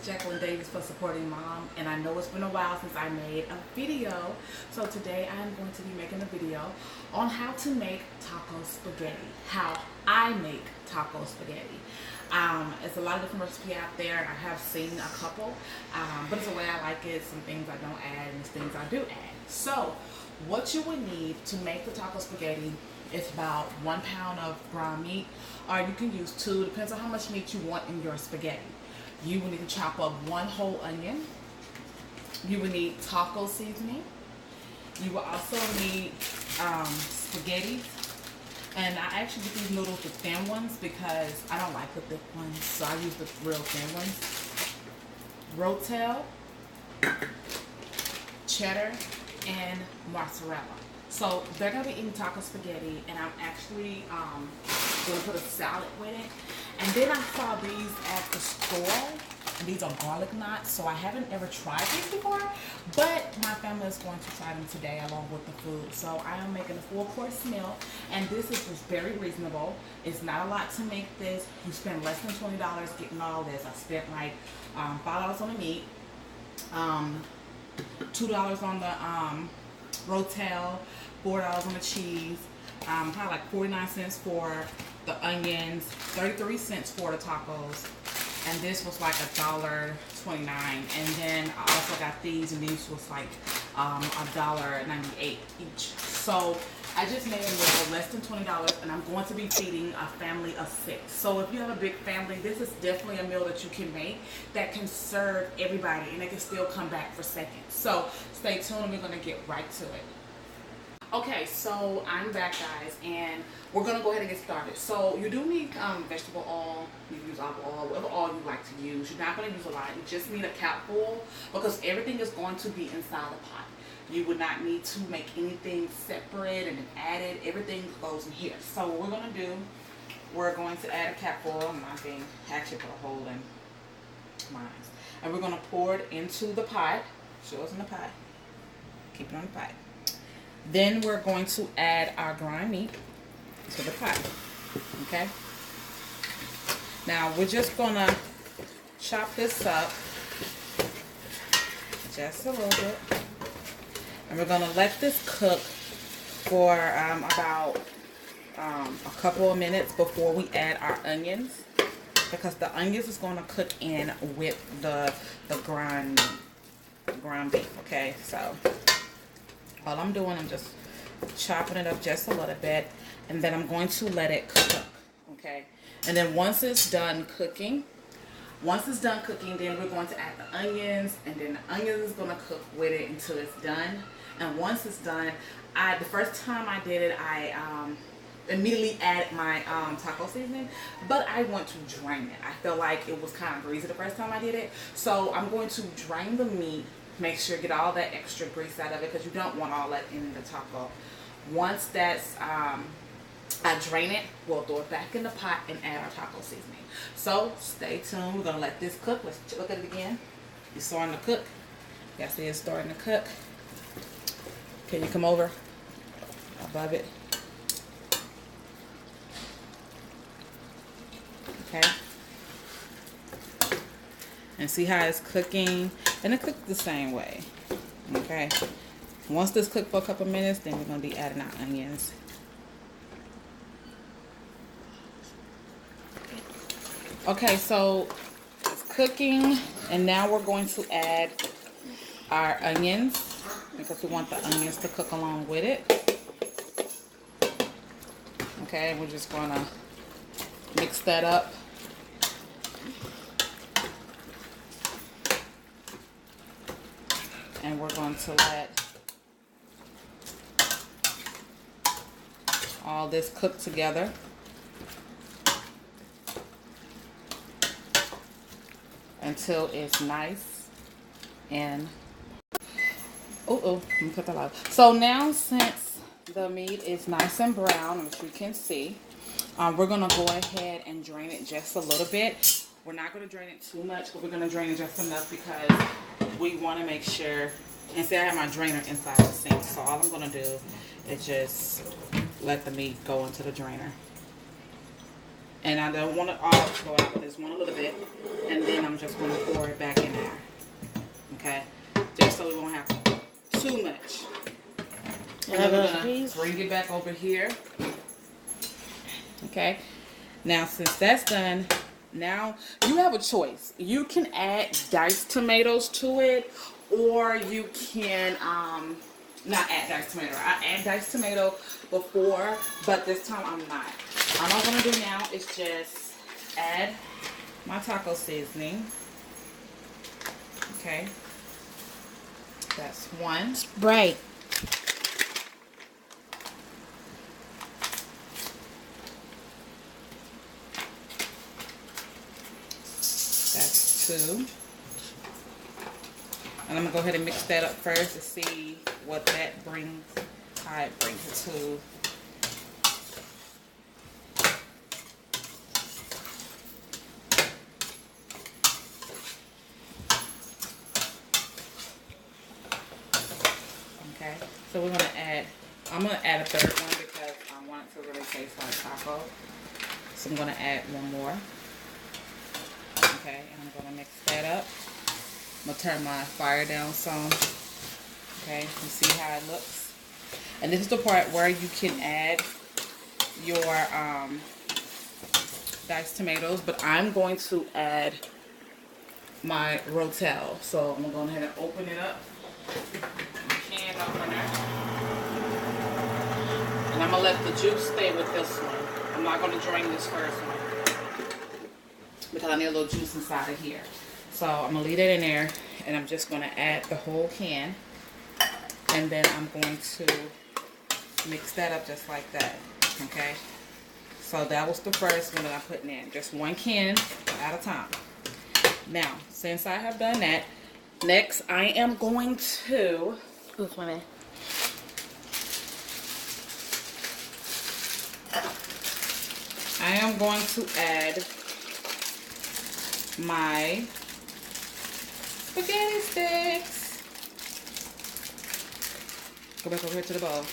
Jacklyn Davis for supporting mom, and I know it's been a while since I made a video. So today I am going to be making a video on how to make taco spaghetti, how I make taco spaghetti. It's a lot of different recipes out there. I have seen a couple, but it's the way I like it. Some things I don't add and things I do add. So what you would need to make the taco spaghetti is about 1 pound of ground meat, or you can use 2, depends on how much meat you want in your spaghetti. You will need to chop up 1 whole onion. You will need taco seasoning. You will also need spaghetti. And I actually get these noodles, the thin ones, because I don't like the thick ones, so I use the real thin ones. ROTEL, cheddar, and mozzarella. So they're gonna be eating taco spaghetti, and I'm actually gonna put a salad with it. And then I saw these at the store, and these are garlic knots. So I haven't ever tried these before, but my family is going to try them today along with the food. So I am making a 4-course meal, and this is just very reasonable. It's not a lot to make this. You spend less than $20 getting all this. I spent like $5 on the meat, $2 on the ROTEL, $4 on the cheese, probably like 49 cents for the onions, 33 cents for the tacos, and this was like $1.29. And then I also got these, and these was like $1.98 each. So I just made a meal for less than $20, and I'm going to be feeding a family of 6. So if you have a big family, this is definitely a meal that you can make that can serve everybody, and they can still come back for seconds. So stay tuned, and we're going to get right to it. Okay, so I'm back, guys, and we're going to go ahead and get started. So you do need vegetable oil. You use olive oil, whatever oil you like to use. You're not going to use a lot. You just need a capful, because everything is going to be inside the pot. You would not need to make anything separate and then add it. Everything goes in here. So what we're going to do, we're going to add a capful. I'm not being actually put a hole in mine. And we're going to pour it into the pot. Show us in the pot. Keep it on the pot. Then we're going to add our ground meat to the pot. Okay? Now we're just going to chop this up just a little bit. And we're going to let this cook for about a couple of minutes before we add our onions, because the onions is going to cook in with the ground beef. Okay, so all I'm doing, I'm just chopping it up just a little bit, and then I'm going to let it cook. Okay, and then once it's done cooking, then we're going to add the onions, and then the onions is going to cook with it until it's done. And once it's done, the first time I did it, I immediately added my taco seasoning, but I want to drain it. I felt like it was kind of greasy the first time I did it, so I'm going to drain the meat. Make sure get all that extra grease out of it, because you don't want all that in the taco. Once that's I drain it, we'll throw it back in the pot and add our taco seasoning. So stay tuned. We're gonna let this cook. Let's look at it again. It's starting to cook. You guys see it's starting to cook. Can you come over above it? Okay. And see how it's cooking, and it cooks the same way. Okay, once this cooks for a couple minutes, then we're going to be adding our onions. Okay, so it's cooking, and now we're going to add our onions, because we want the onions to cook along with it. Okay, we're just going to mix that up. And we're going to let all this cook together. Until it's nice and let me put that out. So now, since the meat is nice and brown, as you can see, we're going to go ahead and drain it just a little bit. We're not going to drain it too much, but we're going to drain it just enough, because we want to make sure, and see I have my drainer inside the sink, so all I'm going to do is just let the meat go into the drainer. And I don't want it all to go out, but just want a little bit. And then I'm just going to pour it back in there. Okay? Just so we won't have too much. And then we're going to bring it back over here. Okay? Now, since that's done, now you have a choice. You can add diced tomatoes to it, or you can not add diced tomato. I add diced tomato before, but this time I'm not. All I'm going to do now is just add my taco seasoning. Okay. That's one. Right. That's two. And I'm going to go ahead and mix that up first to see what that brings, how it brings it to. Okay, so we're going to add, I'm going to add a third one because I want it to really taste like taco. So I'm going to add one more. Okay, and I'm going to mix that up. I'm going to turn my fire down some. Okay, you see how it looks. And this is the part where you can add your diced tomatoes, but I'm going to add my ROTEL. So I'm going to go ahead and open it up. Can opener. And I'm going to let the juice stay with this one. I'm not going to drain this first one because I need a little juice inside of here. So I'm going to leave it in there, and I'm just going to add the whole can. And then I'm going to mix that up just like that. Okay? So that was the first one that I'm putting in. Just one can at a time. Now, since I have done that, next I am going to... Oops, my bad. I am going to add my spaghetti sticks. Go back over here to the bowl.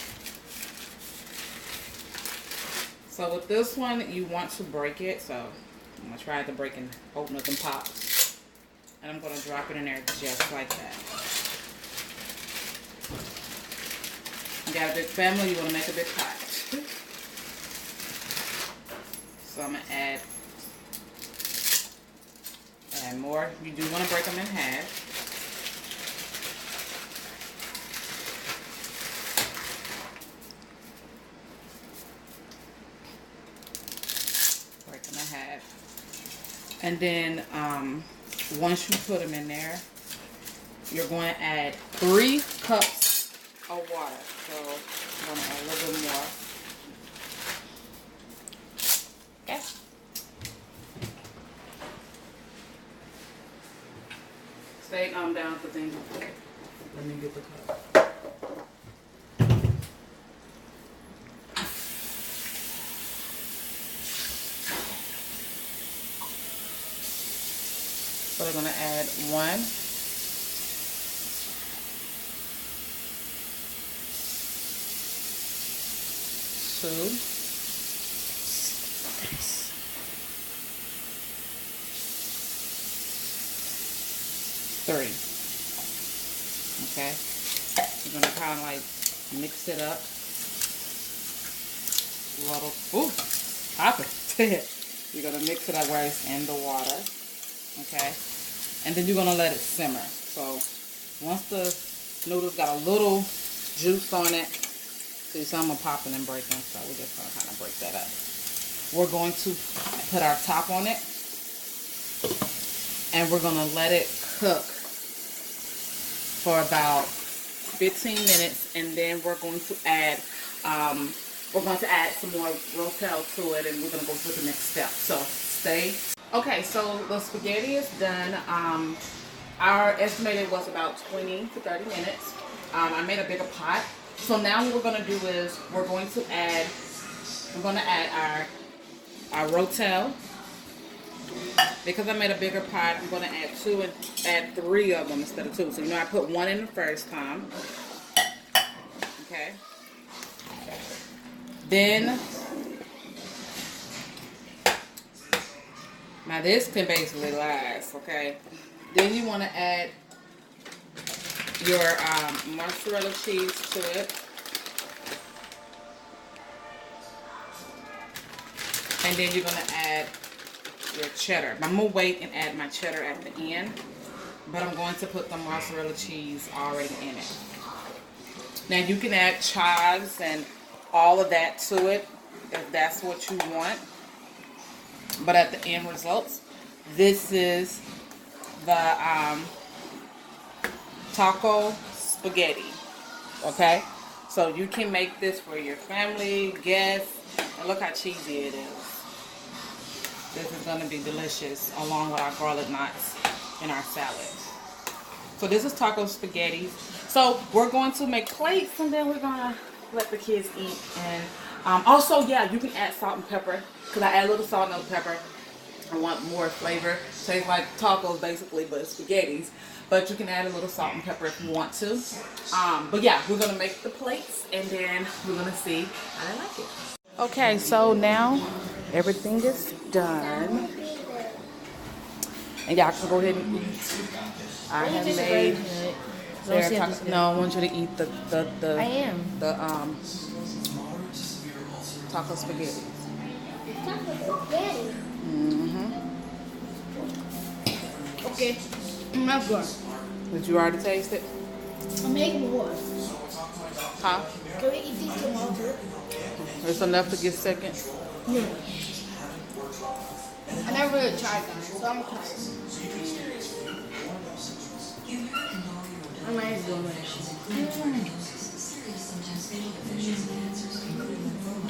So with this one, you want to break it. So I'm going to try to break and open up them pops. And I'm going to drop it in there just like that. You got a big family, you want to make a big pot. So I'm going to add more. You do want to break them in half. Break them in half. And then once you put them in there, you're going to add 3 cups of water. So I'm going to add a little bit more. Okay. Stay down at the thing. Let me get the cup. So we're going to add 1. 2. 3. Okay. You're going to kind of like mix it up. A little, ooh, pop it. You're going to mix it up where it's in the water. Okay. And then you're going to let it simmer. So once the noodles got a little juice on it, see some are popping and breaking, so we're just going to kind of break that up. We're going to put our top on it, and we're going to let it cook for about 15 minutes, and then we're going to add some more ROTEL to it, and we're going to go through the next step. So stay. Okay, so the spaghetti is done. Our estimated was about 20 to 30 minutes. I made a bigger pot. So now what we're going to do is we're going to add our ROTEL. Because I made a bigger pot, I'm going to add 2 and add 3 of them instead of 2. So you know I put 1 in the first time. Okay. Then Now this can basically last, okay? Then you want to add your mozzarella cheese to it. And then you're going to add your cheddar. I'm going to wait and add my cheddar at the end. But I'm going to put the mozzarella cheese already in it. Now you can add chives and all of that to it if that's what you want. But at the end results, this is the taco spaghetti. Okay? So you can make this for your family, guests, and look how cheesy it is. This is going to be delicious along with our garlic knots in our salad. So this is taco spaghetti. So we're going to make plates and then we're going to let the kids eat. And also, yeah, you can add salt and pepper because I add a little salt and pepper. I want more flavor. Tastes like tacos basically, but spaghettis. But you can add a little salt and pepper if you want to. But yeah, we're going to make the plates and then we're going to see how they like it. Okay, so now everything is done. And y'all can go ahead and eat. I have made no, I want you to eat the taco spaghetti. Taco spaghetti? Okay. Not good. Did you already taste it? I'm making more. Huh? Can we eat these tomorrow? It's enough to get second? Yeah. I never really tried that, so I'm gonna try it. I might as well.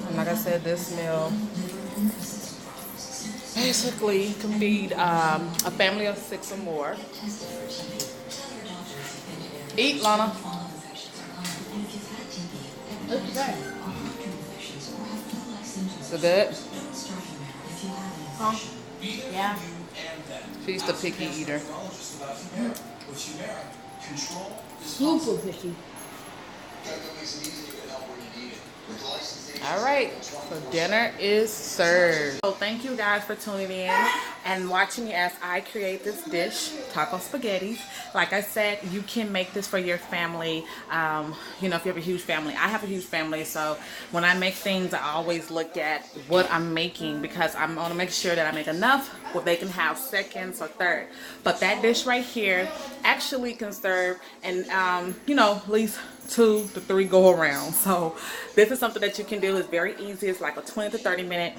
And like I said, this meal basically can feed a family of 6 or more. Eat, Lana. It's good. Is it good? Huh? Yeah. She's the picky eater. Super picky. All right, so dinner is served. So thank you guys for tuning in and watching me as I create this dish, taco spaghetti. Like I said, you can make this for your family. You know, if you have a huge family. I have a huge family, so when I make things, I always look at what I'm making because I want to make sure that I make enough where they can have seconds or third. But that dish right here actually can serve and you know, at least 2 to 3 go around. So this is something that you can do. It's very easy. It's like a 20 to 30 minute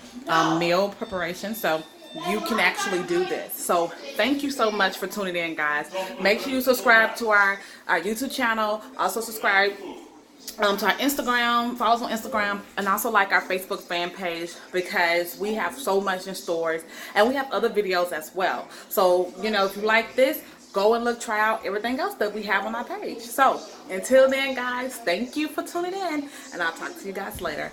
meal preparation. So you can actually do this. So thank you so much for tuning in, guys. Make sure you subscribe to our YouTube channel. Also subscribe to our Instagram, follow us on Instagram, and also like our Facebook fan page because we have so much in stores and we have other videos as well. So, you know, if you like this, go and look, try out everything else that we have on our page. So until then, guys, thank you for tuning in, and I'll talk to you guys later.